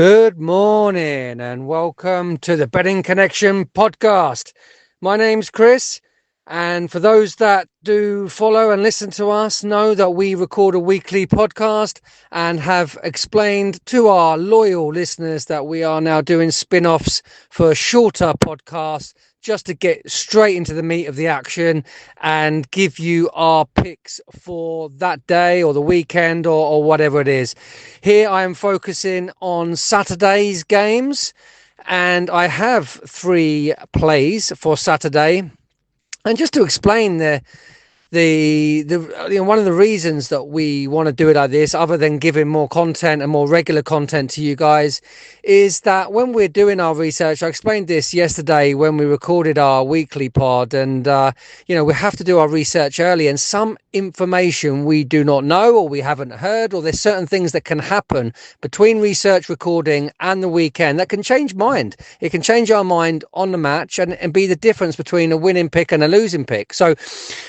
Good morning and welcome to the Betting Connection podcast. My name's Chris, and for those that do follow and listen to us, know that we record a weekly podcast and have explained to our loyal listeners that we are now doing spin-offs for shorter podcasts just to get straight into the meat of the action and give you our picks for that day or the weekend or whatever it is. Here I am focusing on Saturday's games, and I have 3 plays for Saturday. And just to explain one of the reasons that we want to do it like this, other than giving more content and more regular content to you guys, is that when we're doing our research, I explained this yesterday when we recorded our weekly pod, and we have to do our research early, and some information we do not know or we haven't heard, or there's certain things that can happen between research recording and the weekend that can change mind. It can change our mind on the match and be the difference between a winning pick and a losing pick. So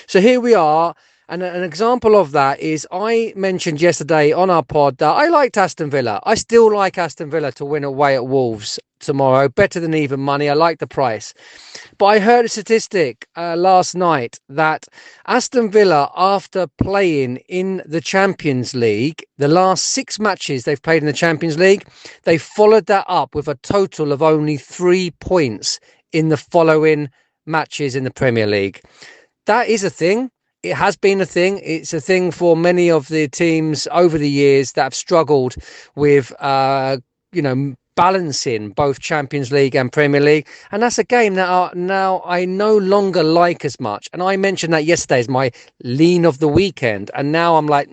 here we are. And an example of that is I mentioned yesterday on our pod that I liked Aston Villa. I still like Aston Villa to win away at Wolves tomorrow, better than even money. I like the price. But I heard a statistic last night that Aston Villa, after playing in the Champions League, the last 6 matches they've played in the Champions League, they followed that up with a total of only 3 points in the following matches in the Premier League. That is a thing. It has been a thing. It's a thing for many of the teams over the years that have struggled with, balancing both Champions League and Premier League. And that's a game that now I no longer like as much. And I mentioned that yesterday as my lean of the weekend. And now I'm like,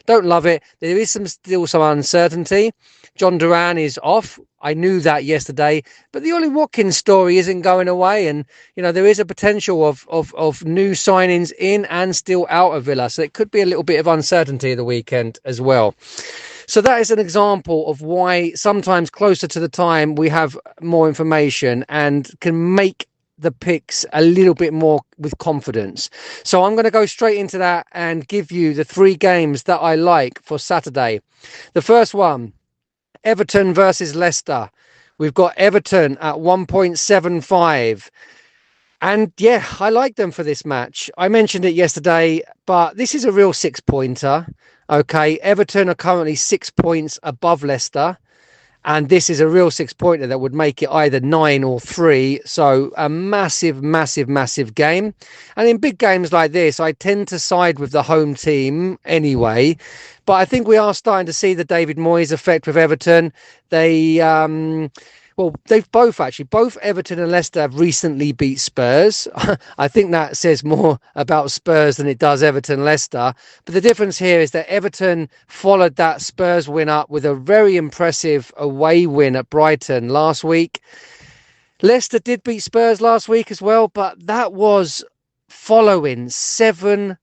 don't love it. There is still some uncertainty. John Duran is off. I knew that yesterday, but the Ollie Watkins story isn't going away, and there is a potential of new signings in and still out of Villa, so it could be a little bit of uncertainty of the weekend as well. So that is an example of why sometimes closer to the time we have more information and can make the picks a little bit more with confidence. So I'm going to go straight into that and give you the 3 games that I like for Saturday. The first one, Everton versus Leicester. We've got Everton at 1.75. And yeah, I like them for this match. I mentioned it yesterday, but this is a real 6-pointer. Okay, Everton are currently 6 points above Leicester. And this is a real 6-pointer that would make it either 9 or 3. So a massive, massive, massive game. And in big games like this, I tend to side with the home team anyway. But I think we are starting to see the David Moyes effect with Everton. They've both Everton and Leicester have recently beat Spurs. I think that says more about Spurs than it does Everton-Leicester. But the difference here is that Everton followed that Spurs win up with a very impressive away win at Brighton last week. Leicester did beat Spurs last week as well, but that was following 7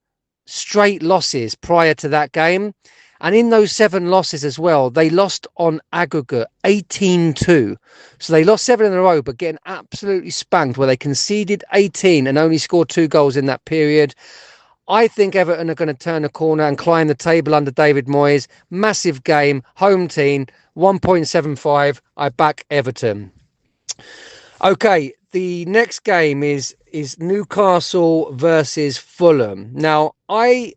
straight losses prior to that game. And in those 7 losses as well, they lost on aggregate 18-2. So they lost 7 in a row, but getting absolutely spanked where they conceded 18 and only scored 2 goals in that period. I think Everton are going to turn a corner and climb the table under David Moyes. Massive game, home team, 1.75. I back Everton. Okay, the next game is Newcastle versus Fulham. Now, I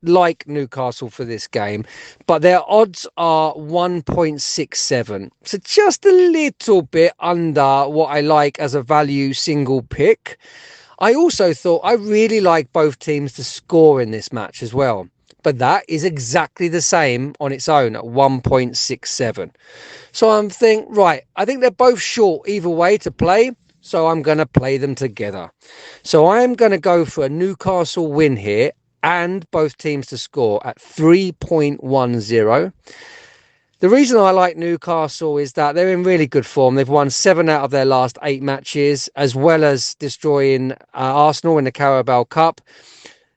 like Newcastle for this game, but their odds are 1.67. So just a little bit under what I like as a value single pick. I also thought I really like both teams to score in this match as well. But that is exactly the same on its own at 1.67. So I'm thinking, right, I think they're both short either way to play. So I'm going to play them together. So I'm going to go for a Newcastle win here and both teams to score at 3.10. The reason I like Newcastle is that they're in really good form. They've won 7 out of their last 8 matches, as well as destroying Arsenal in the Carabao Cup.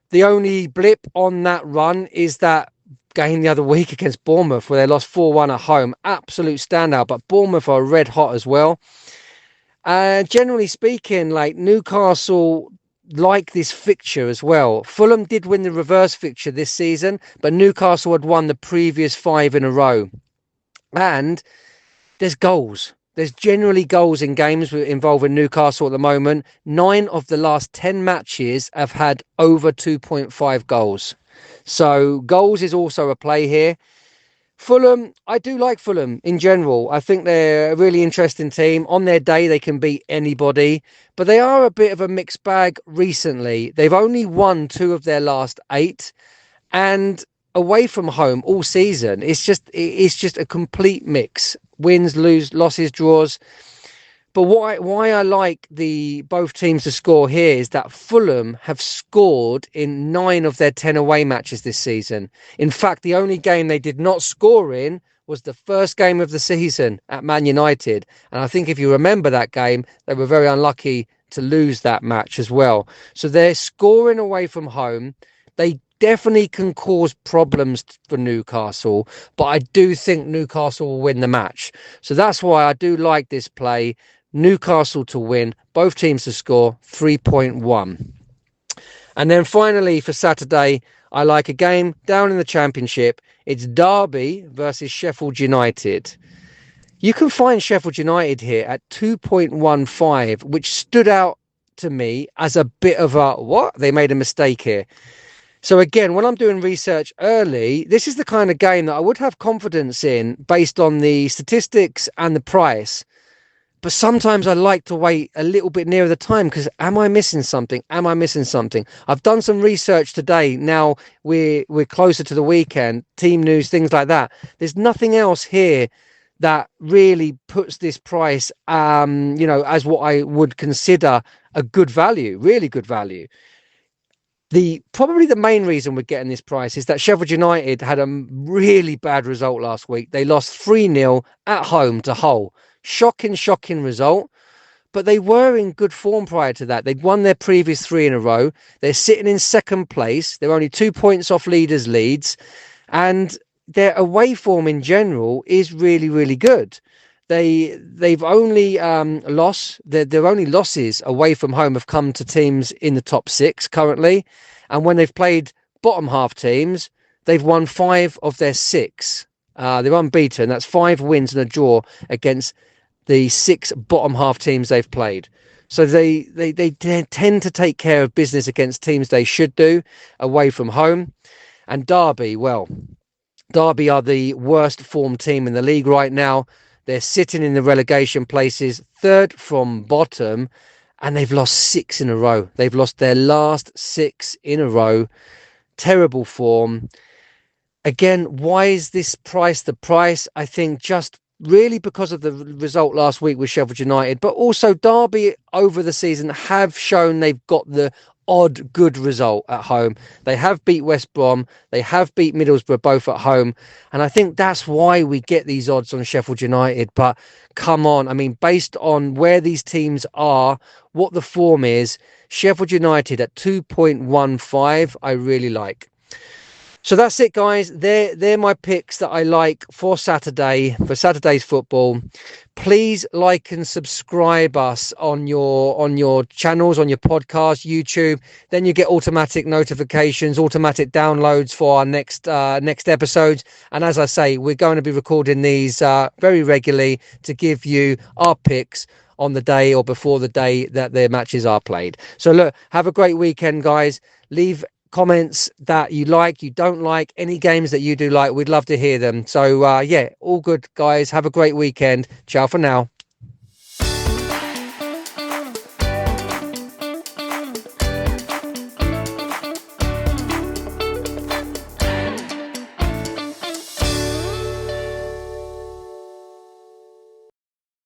The only blip on that run is that game the other week against Bournemouth, where they lost 4-1 at home. Absolute standout, but Bournemouth are red hot as well. Generally speaking, like Newcastle like this fixture as well. Fulham did win the reverse fixture this season, but Newcastle had won the previous 5 in a row. And there's goals. There's generally goals in games involving Newcastle at the moment. 9 of the last 10 matches have had over 2.5 goals. So goals is also a play here. Fulham, I do like Fulham in general. I think they're a really interesting team. On their day, they can beat anybody, but they are a bit of a mixed bag recently. They've only won 2 of their last 8, and away from home all season, it's just a complete mix. Wins, lose, losses, draws. But why I like the both teams to score here is that Fulham have scored in 9 of their 10 away matches this season. In fact, the only game they did not score in was the first game of the season at Man United. And I think if you remember that game, they were very unlucky to lose that match as well. So they're scoring away from home. They definitely can cause problems for Newcastle, but I do think Newcastle will win the match. So that's why I do like this play. Newcastle to win, both teams to score 3.1. And then finally for Saturday, I like a game down in the Championship. It's Derby versus Sheffield United. You can find Sheffield United here at 2.15, which stood out to me as a bit of a, what? They made a mistake here. So again, when I'm doing research early, this is the kind of game that I would have confidence in based on the statistics and the price. But sometimes I like to wait a little bit nearer the time because am I missing something? Am I missing something? I've done some research today. Now we're closer to the weekend, team news, things like that. There's nothing else here that really puts this price, as what I would consider a good value, really good value. Probably the main reason we're getting this price is that Sheffield United had a really bad result last week. They lost 3-0 at home to Hull. Shocking result. But they were in good form prior to that. They'd won their previous 3 in a row. They're sitting in second place. They're only 2 points off leaders' leads. And their away form in general is really, really good. They've only lost their only losses away from home have come to teams in the top 6 currently, and when they've played bottom half teams, they've won 5 of their 6. They're unbeaten. That's 5 wins and a draw against the 6 bottom half teams they've played. So they tend to take care of business against teams they should do away from home. And Derby are the worst form team in the league right now. They're sitting in the relegation places, 3rd from bottom, and they've lost 6 in a row. They've lost their last 6 in a row. Terrible form. Again, why is this price the price? I think just really because of the result last week with Sheffield United, but also Derby over the season have shown they've got the odd good result at home. They have beat West Brom, they have beat Middlesbrough both at home, and I think that's why we get these odds on Sheffield United. But come on, I mean, based on where these teams are, what the form is, Sheffield United at 2.15 I really like. So that's it, guys. They're my picks that I like for Saturday's football. Please like and subscribe us on your channels, on your podcast, YouTube. Then you get automatic notifications, automatic downloads for our next episodes. And as I say, we're going to be recording these very regularly to give you our picks on the day or before the day that their matches are played. So look, have a great weekend, guys. Leave comments that you like, you don't like, any games that you do like. We'd love to hear them. So all good, guys. Have a great weekend. Ciao for now.